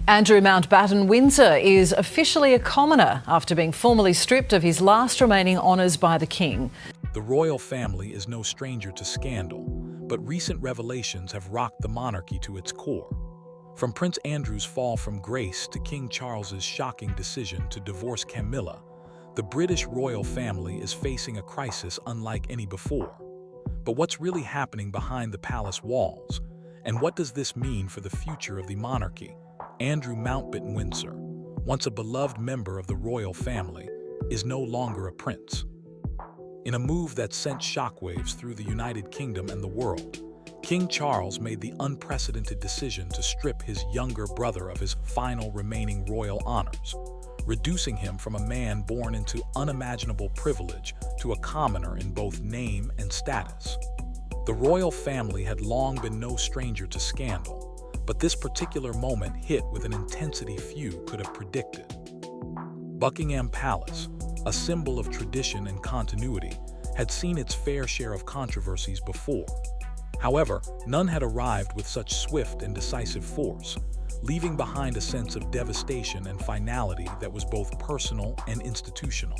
Andrew Mountbatten Windsor is officially a commoner after being formally stripped of his last remaining honours by the King. The royal family is no stranger to scandal, but recent revelations have rocked the monarchy to its core. From Prince Andrew's fall from grace to King Charles's shocking decision to divorce Camilla, the British royal family is facing a crisis unlike any before. But what's really happening behind the palace walls? And what does this mean for the future of the monarchy? Andrew Mountbatten Windsor, once a beloved member of the royal family, is no longer a prince. In a move that sent shockwaves through the United Kingdom and the world, King Charles made the unprecedented decision to strip his younger brother of his final remaining royal honors, reducing him from a man born into unimaginable privilege to a commoner in both name and status. The royal family had long been no stranger to scandal, but this particular moment hit with an intensity few could have predicted. Buckingham Palace, a symbol of tradition and continuity, had seen its fair share of controversies before. However, none had arrived with such swift and decisive force, leaving behind a sense of devastation and finality that was both personal and institutional.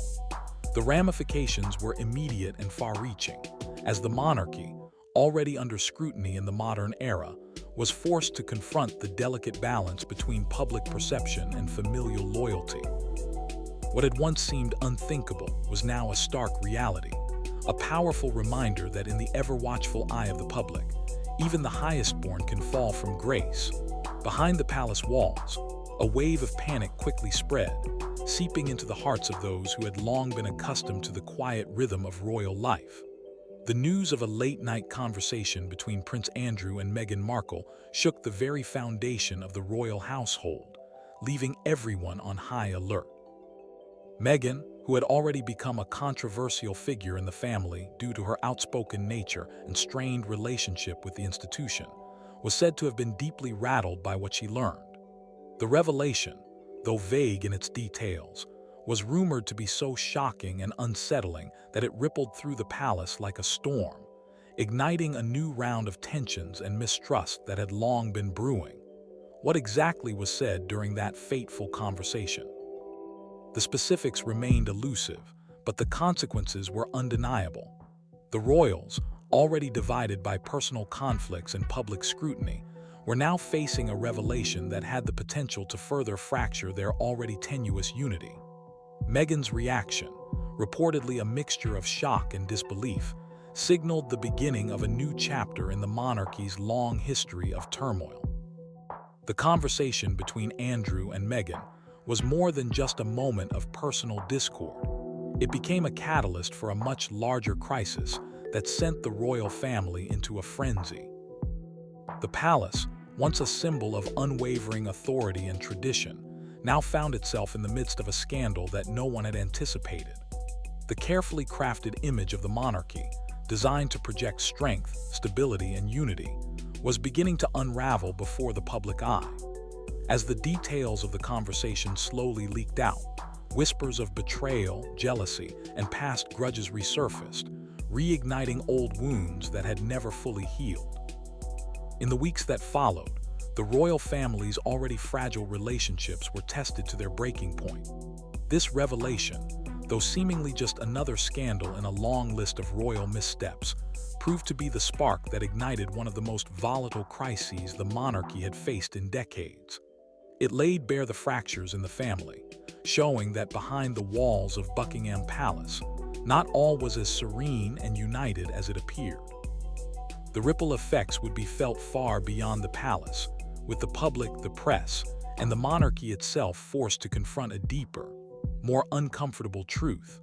The ramifications were immediate and far-reaching, as the monarchy, already under scrutiny in the modern era, was forced to confront the delicate balance between public perception and familial loyalty. What had once seemed unthinkable was now a stark reality, a powerful reminder that in the ever-watchful eye of the public, even the highest-born can fall from grace. Behind the palace walls, a wave of panic quickly spread, seeping into the hearts of those who had long been accustomed to the quiet rhythm of royal life. The news of a late-night conversation between Prince Andrew and Meghan Markle shook the very foundation of the royal household, leaving everyone on high alert. Meghan, who had already become a controversial figure in the family due to her outspoken nature and strained relationship with the institution, was said to have been deeply rattled by what she learned. The revelation, though vague in its details, was rumored to be so shocking and unsettling that it rippled through the palace like a storm, igniting a new round of tensions and mistrust that had long been brewing. What exactly was said during that fateful conversation? The specifics remained elusive, but the consequences were undeniable. The royals, already divided by personal conflicts and public scrutiny, were now facing a revelation that had the potential to further fracture their already tenuous unity. Meghan's reaction, reportedly a mixture of shock and disbelief, signaled the beginning of a new chapter in the monarchy's long history of turmoil. The conversation between Andrew and Meghan was more than just a moment of personal discord. It became a catalyst for a much larger crisis that sent the royal family into a frenzy. The palace, once a symbol of unwavering authority and tradition, now found itself in the midst of a scandal that no one had anticipated. The carefully crafted image of the monarchy, designed to project strength, stability, and unity, was beginning to unravel before the public eye. As the details of the conversation slowly leaked out, whispers of betrayal, jealousy, and past grudges resurfaced, reigniting old wounds that had never fully healed. In the weeks that followed, the royal family's already fragile relationships were tested to their breaking point. This revelation, though seemingly just another scandal in a long list of royal missteps, proved to be the spark that ignited one of the most volatile crises the monarchy had faced in decades. It laid bare the fractures in the family, showing that behind the walls of Buckingham Palace, not all was as serene and united as it appeared. The ripple effects would be felt far beyond the palace, with the public, the press, and the monarchy itself forced to confront a deeper, more uncomfortable truth.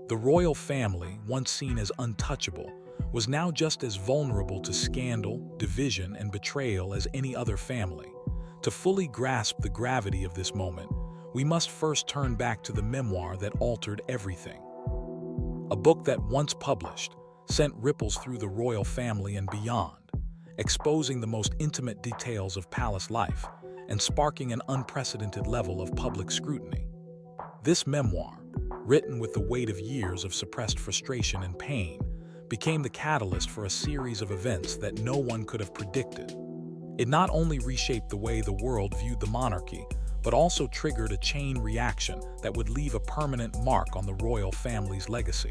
The royal family, once seen as untouchable, was now just as vulnerable to scandal, division, and betrayal as any other family. To fully grasp the gravity of this moment, we must first turn back to the memoir that altered everything. A book that, once published, sent ripples through the royal family and beyond, exposing the most intimate details of palace life and sparking an unprecedented level of public scrutiny. This memoir, written with the weight of years of suppressed frustration and pain, became the catalyst for a series of events that no one could have predicted. It not only reshaped the way the world viewed the monarchy, but also triggered a chain reaction that would leave a permanent mark on the royal family's legacy.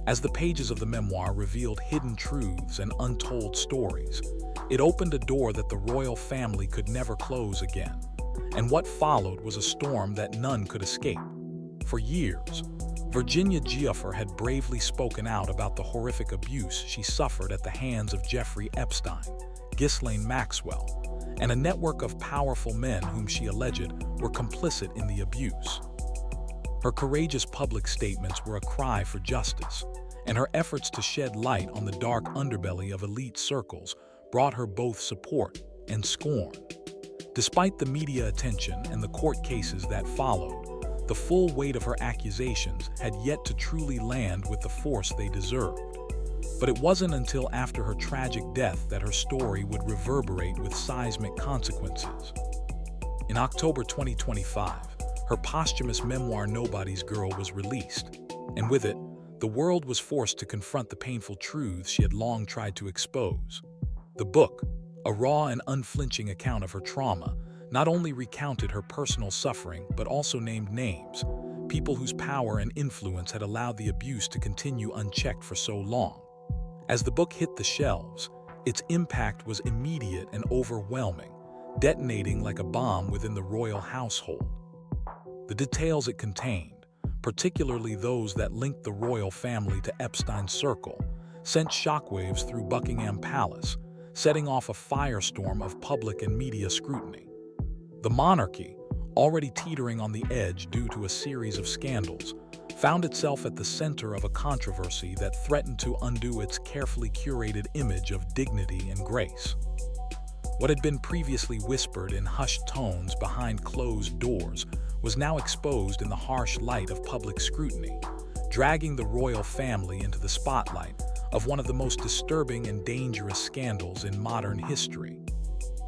As the pages of the memoir revealed hidden truths and untold stories, it opened a door that the royal family could never close again. And what followed was a storm that none could escape. For years, Virginia Giuffre had bravely spoken out about the horrific abuse she suffered at the hands of Jeffrey Epstein, Ghislaine Maxwell, and a network of powerful men whom she alleged were complicit in the abuse. Her courageous public statements were a cry for justice, and her efforts to shed light on the dark underbelly of elite circles brought her both support and scorn. Despite the media attention and the court cases that followed, the full weight of her accusations had yet to truly land with the force they deserved. But it wasn't until after her tragic death that her story would reverberate with seismic consequences. In October 2025, her posthumous memoir Nobody's Girl was released, and with it, the world was forced to confront the painful truths she had long tried to expose. The book, a raw and unflinching account of her trauma, not only recounted her personal suffering but also named names, people whose power and influence had allowed the abuse to continue unchecked for so long. As the book hit the shelves, its impact was immediate and overwhelming, detonating like a bomb within the royal household. The details it contained, particularly those that linked the royal family to Epstein's circle, sent shockwaves through Buckingham Palace, setting off a firestorm of public and media scrutiny. The monarchy, already teetering on the edge due to a series of scandals, found itself at the center of a controversy that threatened to undo its carefully curated image of dignity and grace. What had been previously whispered in hushed tones behind closed doors was now exposed in the harsh light of public scrutiny, dragging the royal family into the spotlight of one of the most disturbing and dangerous scandals in modern history.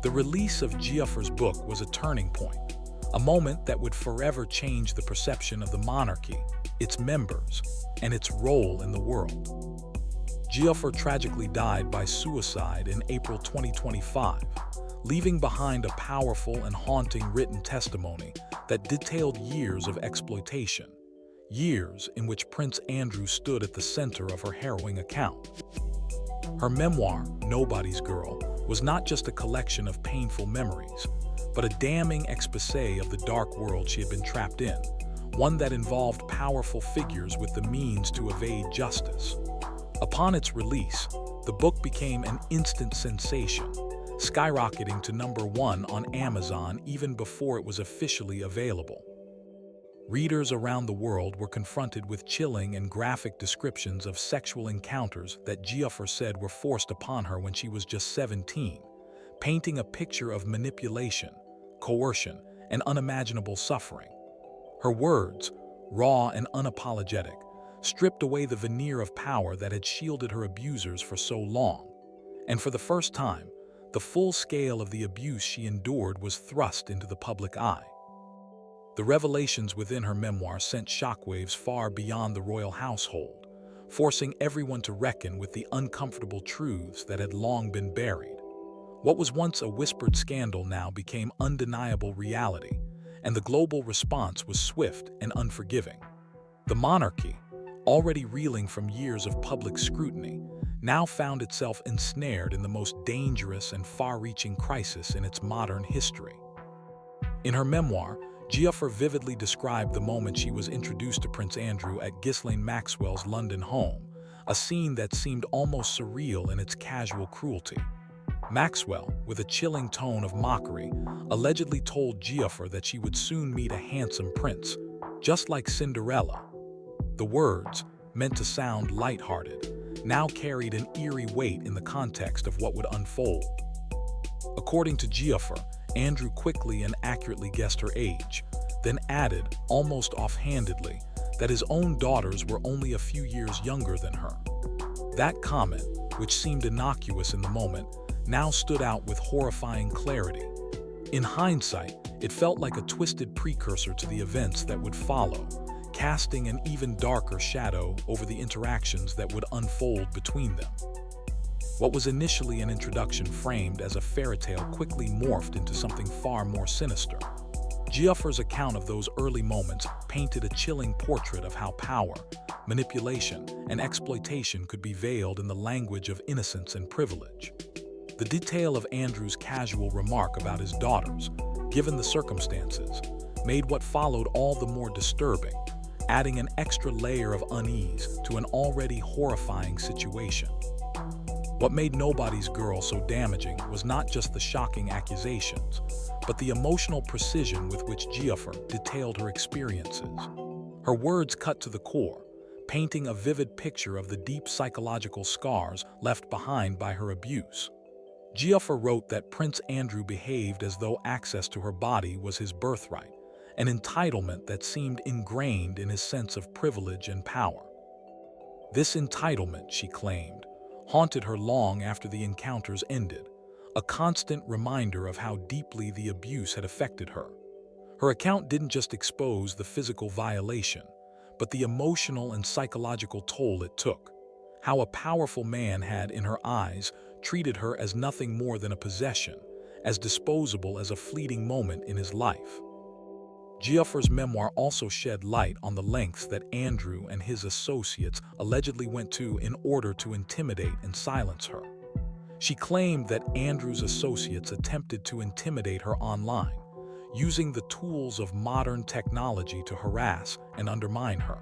The release of Giuffre's book was a turning point, a moment that would forever change the perception of the monarchy, its members, and its role in the world. Giuffre tragically died by suicide in April 2025, leaving behind a powerful and haunting written testimony that detailed years of exploitation, years in which Prince Andrew stood at the center of her harrowing account. Her memoir, Nobody's Girl, was not just a collection of painful memories, but a damning exposé of the dark world she had been trapped in, one that involved powerful figures with the means to evade justice. Upon its release, the book became an instant sensation, skyrocketing to #1 on Amazon even before it was officially available. Readers around the world were confronted with chilling and graphic descriptions of sexual encounters that Giuffre said were forced upon her when she was just 17, painting a picture of manipulation, coercion, and unimaginable suffering. Her words, raw and unapologetic, stripped away the veneer of power that had shielded her abusers for so long. And for the first time, the full scale of the abuse she endured was thrust into the public eye. The revelations within her memoir sent shockwaves far beyond the royal household, forcing everyone to reckon with the uncomfortable truths that had long been buried. What was once a whispered scandal now became undeniable reality, and the global response was swift and unforgiving. The monarchy, already reeling from years of public scrutiny, now found itself ensnared in the most dangerous and far-reaching crisis in its modern history. In her memoir, Giuffre vividly described the moment she was introduced to Prince Andrew at Ghislaine Maxwell's London home, a scene that seemed almost surreal in its casual cruelty. Maxwell, with a chilling tone of mockery, allegedly told Giuffre that she would soon meet a handsome prince, just like Cinderella. The words, meant to sound lighthearted, now carried an eerie weight in the context of what would unfold. According to Giuffre, Andrew quickly and accurately guessed her age, then added, almost offhandedly, that his own daughters were only a few years younger than her. That comment, which seemed innocuous in the moment, now stood out with horrifying clarity. In hindsight, it felt like a twisted precursor to the events that would follow, casting an even darker shadow over the interactions that would unfold between them. What was initially an introduction framed as a fairy tale quickly morphed into something far more sinister. Giuffer's account of those early moments painted a chilling portrait of how power, manipulation, and exploitation could be veiled in the language of innocence and privilege. The detail of Andrew's casual remark about his daughters, given the circumstances, made what followed all the more disturbing, adding an extra layer of unease to an already horrifying situation. What made Nobody's Girl so damaging was not just the shocking accusations, but the emotional precision with which Giuffer detailed her experiences. Her words cut to the core, painting a vivid picture of the deep psychological scars left behind by her abuse. Giuffer wrote that Prince Andrew behaved as though access to her body was his birthright, an entitlement that seemed ingrained in his sense of privilege and power. This entitlement, she claimed, haunted her long after the encounters ended, a constant reminder of how deeply the abuse had affected her. Her account didn't just expose the physical violation, but the emotional and psychological toll it took. How a powerful man had, in her eyes, treated her as nothing more than a possession, as disposable as a fleeting moment in his life. Giuffer's memoir also shed light on the lengths that Andrew and his associates allegedly went to in order to intimidate and silence her. She claimed that Andrew's associates attempted to intimidate her online, using the tools of modern technology to harass and undermine her.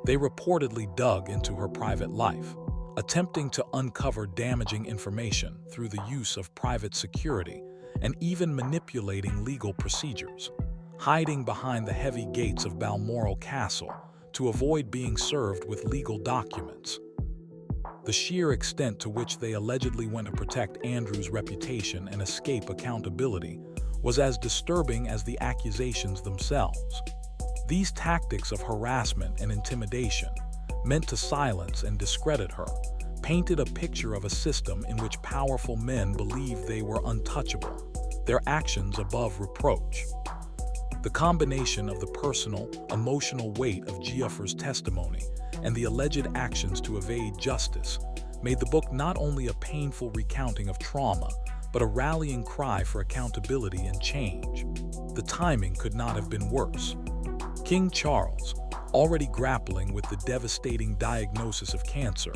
They reportedly dug into her private life, attempting to uncover damaging information through the use of private security and even manipulating legal procedures, hiding behind the heavy gates of Balmoral Castle to avoid being served with legal documents. The sheer extent to which they allegedly went to protect Andrew's reputation and escape accountability was as disturbing as the accusations themselves. These tactics of harassment and intimidation, meant to silence and discredit her, painted a picture of a system in which powerful men believed they were untouchable, their actions above reproach. The combination of the personal, emotional weight of Giuffer's testimony and the alleged actions to evade justice made the book not only a painful recounting of trauma, but a rallying cry for accountability and change. The timing could not have been worse. King Charles, already grappling with the devastating diagnosis of cancer,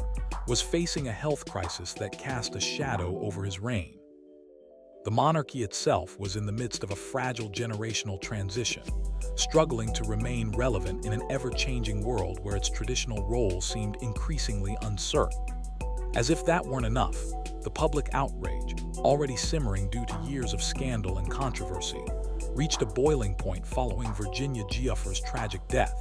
was facing a health crisis that cast a shadow over his reign. The monarchy itself was in the midst of a fragile generational transition, struggling to remain relevant in an ever-changing world where its traditional role seemed increasingly uncertain. As if that weren't enough, the public outrage, already simmering due to years of scandal and controversy, reached a boiling point following Virginia Giuffer's tragic death.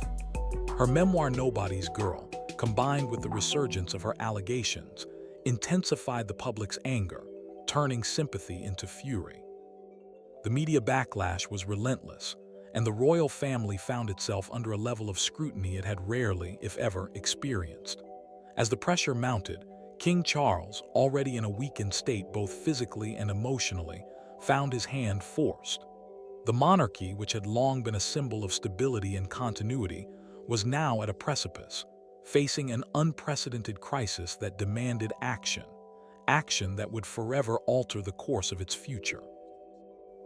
Her memoir Nobody's Girl, combined with the resurgence of her allegations, intensified the public's anger, turning sympathy into fury. The media backlash was relentless, and the royal family found itself under a level of scrutiny it had rarely, if ever, experienced. As the pressure mounted, King Charles, already in a weakened state both physically and emotionally, found his hand forced. The monarchy, which had long been a symbol of stability and continuity, was now at a precipice, facing an unprecedented crisis that demanded action that would forever alter the course of its future.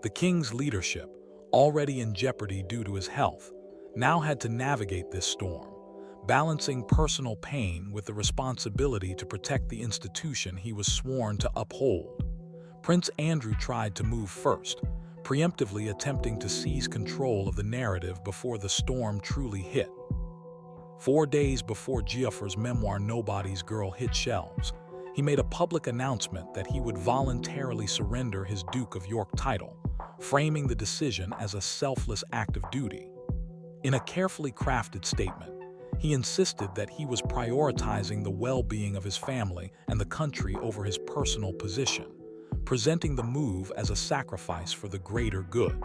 The king's leadership, already in jeopardy due to his health, now had to navigate this storm, balancing personal pain with the responsibility to protect the institution he was sworn to uphold. Prince Andrew tried to move first, preemptively attempting to seize control of the narrative before the storm truly hit. 4 days before Giuffer's memoir Nobody's Girl hit shelves, he made a public announcement that he would voluntarily surrender his Duke of York title, framing the decision as a selfless act of duty. In a carefully crafted statement, he insisted that he was prioritizing the well-being of his family and the country over his personal position, presenting the move as a sacrifice for the greater good.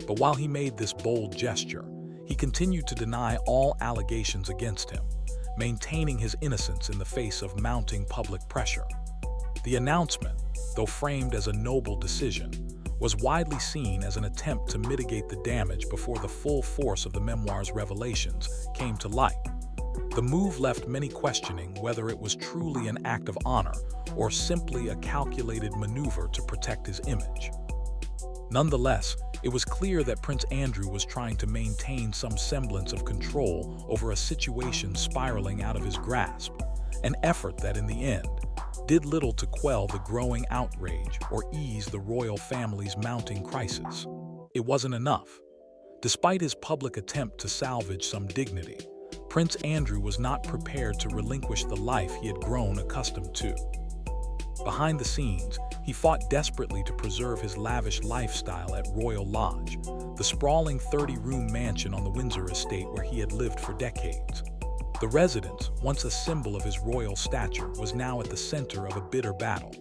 But while he made this bold gesture, he continued to deny all allegations against him, maintaining his innocence in the face of mounting public pressure. The announcement, though framed as a noble decision, was widely seen as an attempt to mitigate the damage before the full force of the memoir's revelations came to light. The The move left many questioning whether it was truly an act of honor or simply a calculated maneuver to protect his image. Nonetheless, it was clear that Prince Andrew was trying to maintain some semblance of control over a situation spiraling out of his grasp, an effort that in the end did little to quell the growing outrage or ease the royal family's mounting crisis. It wasn't enough. Despite his public attempt to salvage some dignity, Prince Andrew was not prepared to relinquish the life he had grown accustomed to. Behind the scenes, he fought desperately to preserve his lavish lifestyle at Royal Lodge, the sprawling 30-room mansion on the Windsor estate where he had lived for decades. The residence, once a symbol of his royal stature, was now at the center of a bitter battle.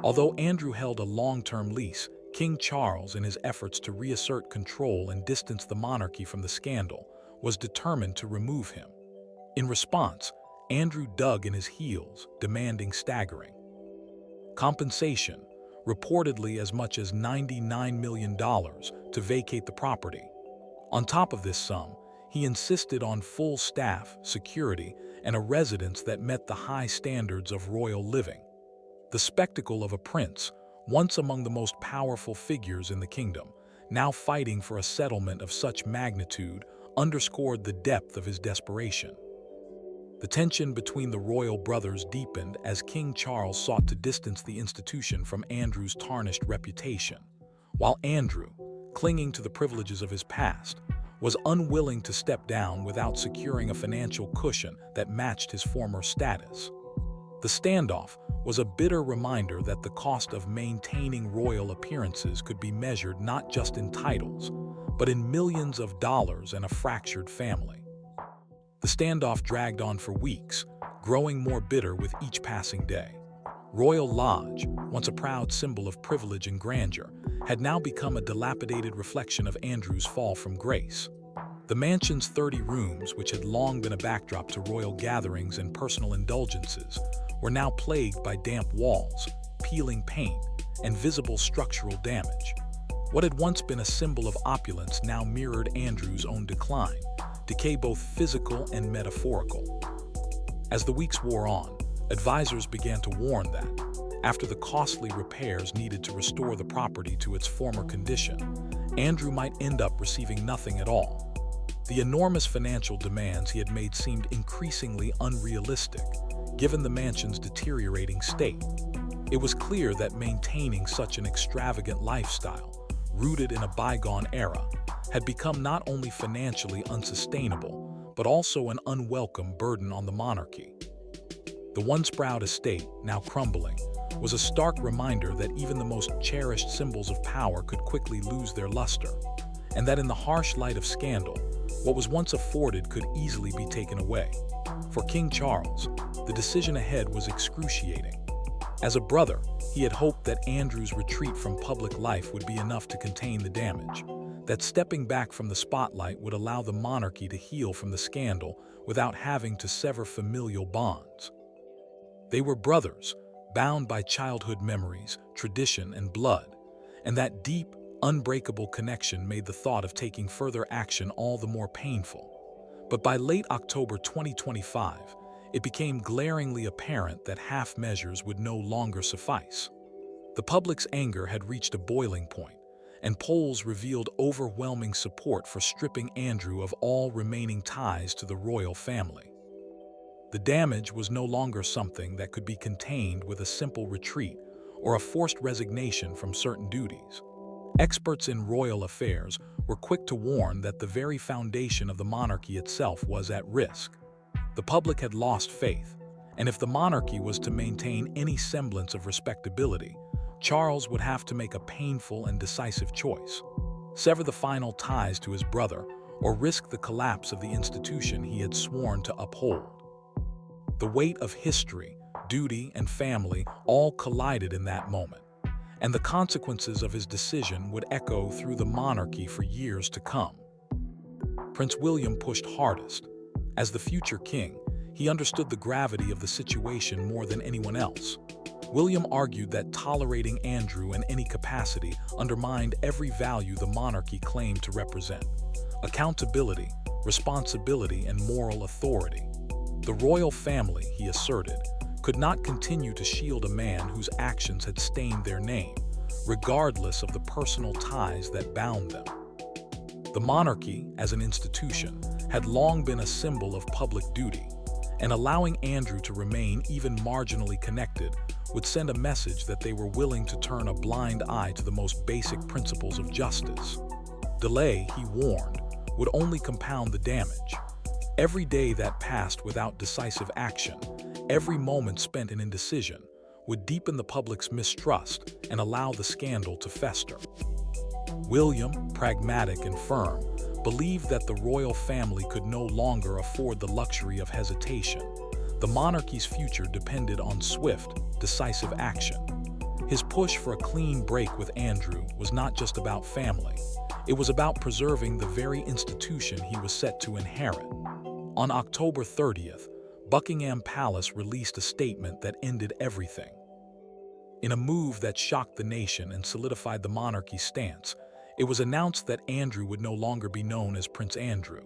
Although Andrew held a long-term lease, King Charles, in his efforts to reassert control and distance the monarchy from the scandal, was determined to remove him. In response, Andrew dug in his heels, demanding staggering compensation, reportedly as much as $99 million, to vacate the property. On top of this sum, he insisted on full staff, security, and a residence that met the high standards of royal living. The spectacle of a prince, once among the most powerful figures in the kingdom, now fighting for a settlement of such magnitude, underscored the depth of his desperation. The tension between the royal brothers deepened as King Charles sought to distance the institution from Andrew's tarnished reputation, while Andrew, clinging to the privileges of his past, was unwilling to step down without securing a financial cushion that matched his former status. The standoff was a bitter reminder that the cost of maintaining royal appearances could be measured not just in titles, but in millions of dollars and a fractured family. The standoff dragged on for weeks, growing more bitter with each passing day. Royal Lodge, once a proud symbol of privilege and grandeur, had now become a dilapidated reflection of Andrew's fall from grace. The mansion's 30 rooms, which had long been a backdrop to royal gatherings and personal indulgences, were now plagued by damp walls, peeling paint, and visible structural damage. What had once been a symbol of opulence now mirrored Andrew's own decline, decay both physical and metaphorical. As the weeks wore on, advisors began to warn that, after the costly repairs needed to restore the property to its former condition, Andrew might end up receiving nothing at all. The enormous financial demands he had made seemed increasingly unrealistic, given the mansion's deteriorating state. It was clear that maintaining such an extravagant lifestyle, rooted in a bygone era, had become not only financially unsustainable, but also an unwelcome burden on the monarchy. The once proud estate, now crumbling, was a stark reminder that even the most cherished symbols of power could quickly lose their luster, and that in the harsh light of scandal, what was once afforded could easily be taken away. For King Charles, the decision ahead was excruciating. As a brother, he had hoped that Andrew's retreat from public life would be enough to contain the damage, that stepping back from the spotlight would allow the monarchy to heal from the scandal without having to sever familial bonds. They were brothers, bound by childhood memories, tradition, and blood, and that deep, unbreakable connection made the thought of taking further action all the more painful. But by late October 2025, it became glaringly apparent that half measures would no longer suffice. The public's anger had reached a boiling point, and polls revealed overwhelming support for stripping Andrew of all remaining ties to the royal family. The damage was no longer something that could be contained with a simple retreat or a forced resignation from certain duties. Experts in royal affairs were quick to warn that the very foundation of the monarchy itself was at risk. The public had lost faith, and if the monarchy was to maintain any semblance of respectability, Charles would have to make a painful and decisive choice: sever the final ties to his brother, or risk the collapse of the institution he had sworn to uphold. The weight of history, duty, and family all collided in that moment, and the consequences of his decision would echo through the monarchy for years to come. Prince William pushed hardest. As the future king, he understood the gravity of the situation more than anyone else. William argued that tolerating Andrew in any capacity undermined every value the monarchy claimed to represent: accountability, responsibility, and moral authority. The royal family, he asserted, could not continue to shield a man whose actions had stained their name, regardless of the personal ties that bound them. The monarchy, as an institution, had long been a symbol of public duty, and allowing Andrew to remain even marginally connected would send a message that they were willing to turn a blind eye to the most basic principles of justice. Delay, he warned, would only compound the damage. Every day that passed without decisive action, every moment spent in indecision, would deepen the public's mistrust and allow the scandal to fester. William, pragmatic and firm, believed that the royal family could no longer afford the luxury of hesitation. The monarchy's future depended on swift, decisive action. His push for a clean break with Andrew was not just about family. It was about preserving the very institution he was set to inherit. On October 30th, Buckingham Palace released a statement that ended everything. In a move that shocked the nation and solidified the monarchy's stance, it was announced that Andrew would no longer be known as Prince Andrew.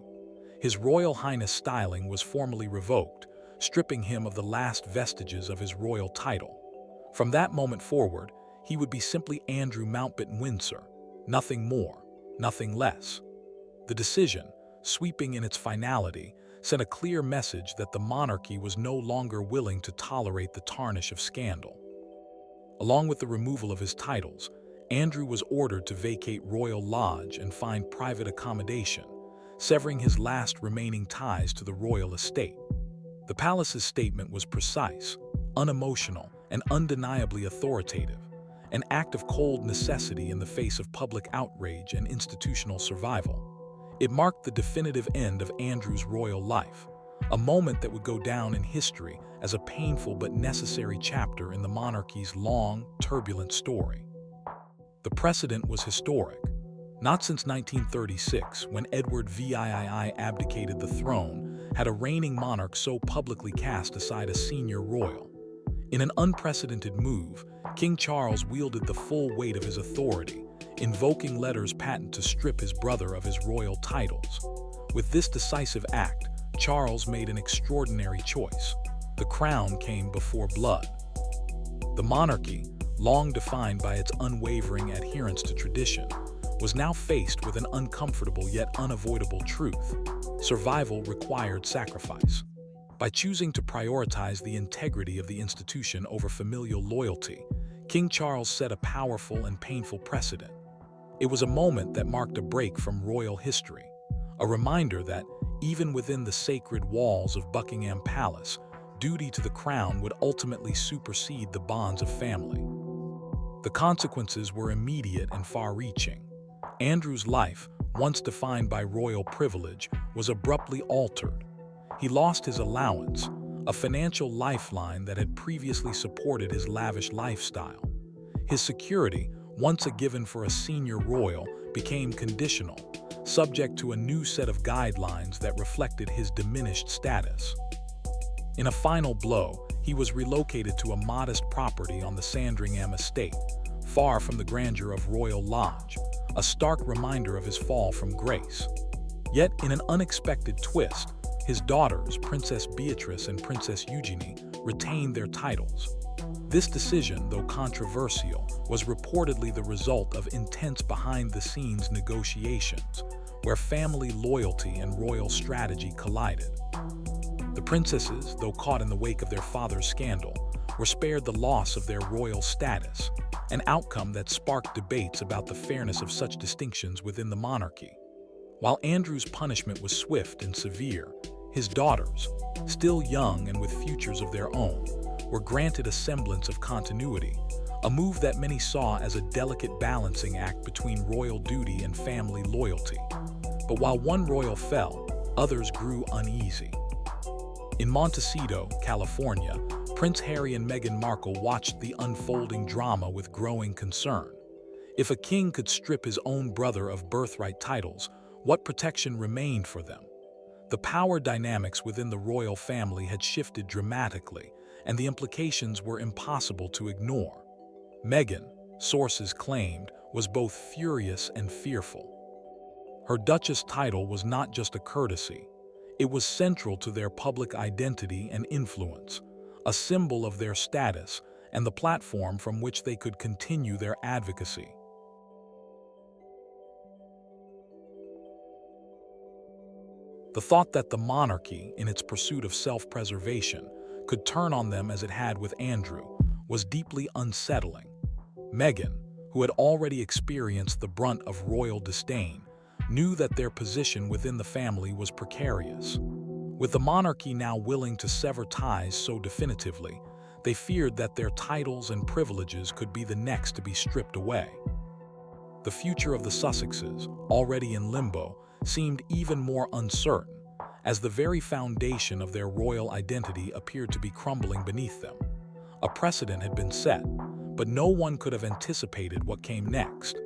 His Royal Highness styling was formally revoked, stripping him of the last vestiges of his royal title. From that moment forward, he would be simply Andrew Mountbatten-Windsor, nothing more, nothing less. The decision, sweeping in its finality, sent a clear message that the monarchy was no longer willing to tolerate the tarnish of scandal. Along with the removal of his titles, Andrew was ordered to vacate Royal Lodge and find private accommodation, severing his last remaining ties to the royal estate. The palace's statement was precise, unemotional, and undeniably authoritative, an act of cold necessity in the face of public outrage and institutional survival. It marked the definitive end of Andrew's royal life, a moment that would go down in history as a painful but necessary chapter in the monarchy's long, turbulent story. The precedent was historic. Not since 1936, when Edward VIII abdicated the throne, had a reigning monarch so publicly cast aside a senior royal. In an unprecedented move, King Charles wielded the full weight of his authority, invoking letters patent to strip his brother of his royal titles. With this decisive act, Charles made an extraordinary choice. The crown came before blood. The monarchy, long defined by its unwavering adherence to tradition, was now faced with an uncomfortable yet unavoidable truth. Survival required sacrifice. By choosing to prioritize the integrity of the institution over familial loyalty, King Charles set a powerful and painful precedent. It was a moment that marked a break from royal history, a reminder that, even within the sacred walls of Buckingham Palace, duty to the crown would ultimately supersede the bonds of family. The consequences were immediate and far-reaching. Andrew's life, once defined by royal privilege, was abruptly altered. He lost his allowance, a financial lifeline that had previously supported his lavish lifestyle. His security, once a given for a senior royal, became conditional, subject to a new set of guidelines that reflected his diminished status. In a final blow, he was relocated to a modest property on the Sandringham estate, far from the grandeur of Royal Lodge, a stark reminder of his fall from grace. Yet, in an unexpected twist, his daughters, Princess Beatrice and Princess Eugenie, retained their titles. This decision, though controversial, was reportedly the result of intense behind-the-scenes negotiations, where family loyalty and royal strategy collided. The princesses, though caught in the wake of their father's scandal, were spared the loss of their royal status, an outcome that sparked debates about the fairness of such distinctions within the monarchy. While Andrew's punishment was swift and severe, his daughters, still young and with futures of their own, were granted a semblance of continuity, a move that many saw as a delicate balancing act between royal duty and family loyalty. But while one royal fell, others grew uneasy. In Montecito, California, Prince Harry and Meghan Markle watched the unfolding drama with growing concern. If a king could strip his own brother of birthright titles, what protection remained for them? The power dynamics within the royal family had shifted dramatically, and the implications were impossible to ignore. Meghan, sources claimed, was both furious and fearful. Her Duchess title was not just a courtesy. It was central to their public identity and influence, a symbol of their status and the platform from which they could continue their advocacy. The thought that the monarchy, in its pursuit of self-preservation, could turn on them as it had with Andrew was deeply unsettling. Meghan, who had already experienced the brunt of royal disdain, knew that their position within the family was precarious. With the monarchy now willing to sever ties so definitively, they feared that their titles and privileges could be the next to be stripped away. The future of the Sussexes, already in limbo, seemed even more uncertain, as the very foundation of their royal identity appeared to be crumbling beneath them. A precedent had been set, but no one could have anticipated what came next.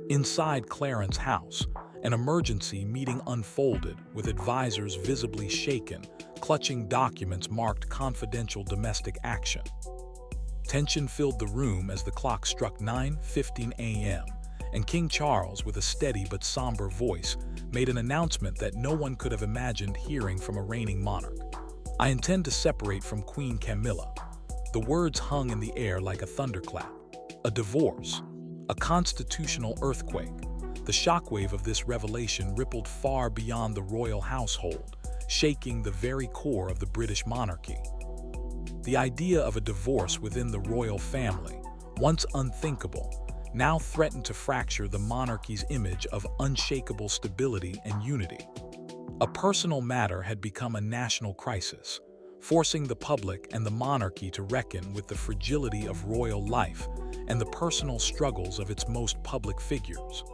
Inside Clarence's house, an emergency meeting unfolded, with advisors visibly shaken, clutching documents marked confidential domestic action. Tension filled the room as the clock struck 9:15 a.m., and King Charles, with a steady but somber voice, made an announcement that no one could have imagined hearing from a reigning monarch. "I intend to separate from Queen Camilla." The words hung in the air like a thunderclap. A divorce, a constitutional earthquake. The shockwave of this revelation rippled far beyond the royal household, shaking the very core of the British monarchy. The idea of a divorce within the royal family, once unthinkable, now threatened to fracture the monarchy's image of unshakable stability and unity. A personal matter had become a national crisis, forcing the public and the monarchy to reckon with the fragility of royal life and the personal struggles of its most public figures.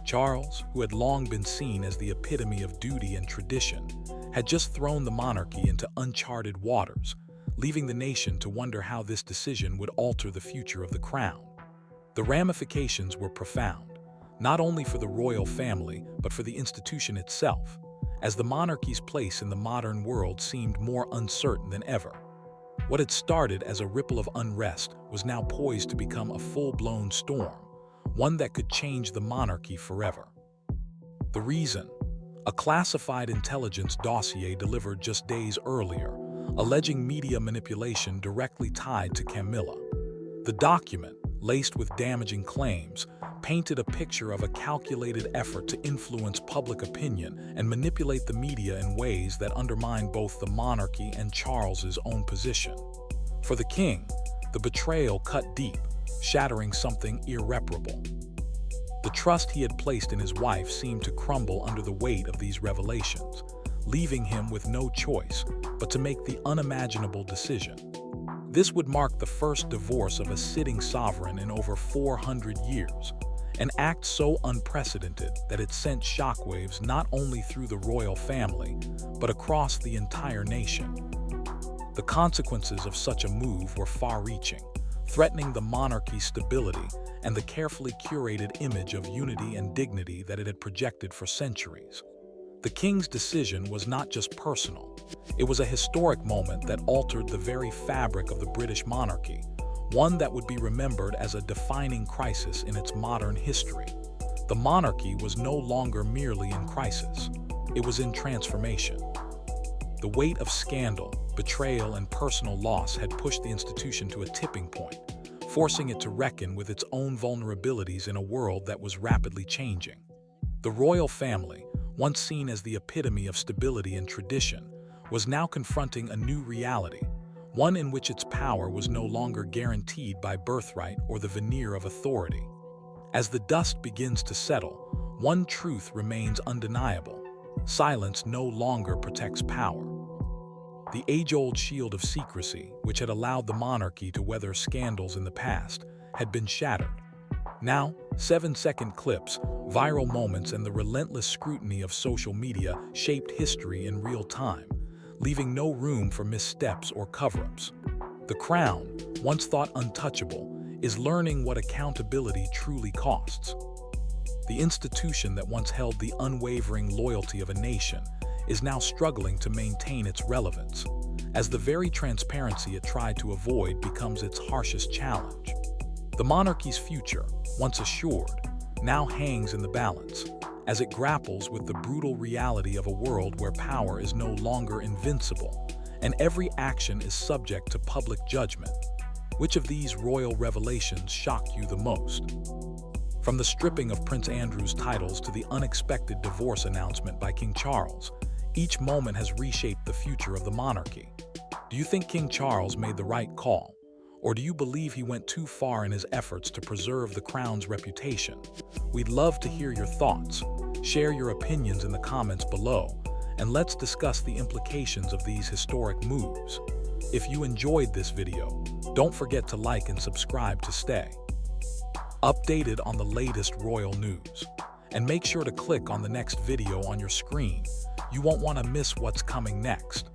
Charles, who had long been seen as the epitome of duty and tradition, had just thrown the monarchy into uncharted waters, leaving the nation to wonder how this decision would alter the future of the crown. The ramifications were profound, not only for the royal family, but for the institution itself, as the monarchy's place in the modern world seemed more uncertain than ever. What had started as a ripple of unrest was now poised to become a full-blown storm, one that could change the monarchy forever. The reason? A classified intelligence dossier delivered just days earlier, alleging media manipulation directly tied to Camilla. The document, laced with damaging claims, painted a picture of a calculated effort to influence public opinion and manipulate the media in ways that undermined both the monarchy and Charles's own position. For the king, the betrayal cut deep, shattering something irreparable. The trust he had placed in his wife seemed to crumble under the weight of these revelations, leaving him with no choice but to make the unimaginable decision. This would mark the first divorce of a sitting sovereign in over 400 years, an act so unprecedented that it sent shockwaves not only through the royal family, but across the entire nation. The consequences of such a move were far-reaching, threatening the monarchy's stability and the carefully curated image of unity and dignity that it had projected for centuries. The king's decision was not just personal. It was a historic moment that altered the very fabric of the British monarchy, one that would be remembered as a defining crisis in its modern history. The monarchy was no longer merely in crisis. It was in transformation. The weight of scandal, betrayal, and personal loss had pushed the institution to a tipping point, forcing it to reckon with its own vulnerabilities in a world that was rapidly changing. The royal family, once seen as the epitome of stability and tradition, was now confronting a new reality, one in which its power was no longer guaranteed by birthright or the veneer of authority. As the dust begins to settle, one truth remains undeniable: silence no longer protects power. The age-old shield of secrecy, which had allowed the monarchy to weather scandals in the past, had been shattered. Now, 7-second clips, viral moments, and the relentless scrutiny of social media shaped history in real time, leaving no room for missteps or cover-ups. The crown, once thought untouchable, is learning what accountability truly costs. The institution that once held the unwavering loyalty of a nation is now struggling to maintain its relevance, as the very transparency it tried to avoid becomes its harshest challenge. The monarchy's future, once assured, now hangs in the balance, as it grapples with the brutal reality of a world where power is no longer invincible, and every action is subject to public judgment. Which of these royal revelations shocked you the most? From the stripping of Prince Andrew's titles to the unexpected divorce announcement by King Charles, each moment has reshaped the future of the monarchy. Do you think King Charles made the right call? Or do you believe he went too far in his efforts to preserve the crown's reputation? We'd love to hear your thoughts. Share your opinions in the comments below, and let's discuss the implications of these historic moves. If you enjoyed this video, don't forget to like and subscribe to stay updated on the latest royal news. And make sure to click on the next video on your screen. You won't want to miss what's coming next.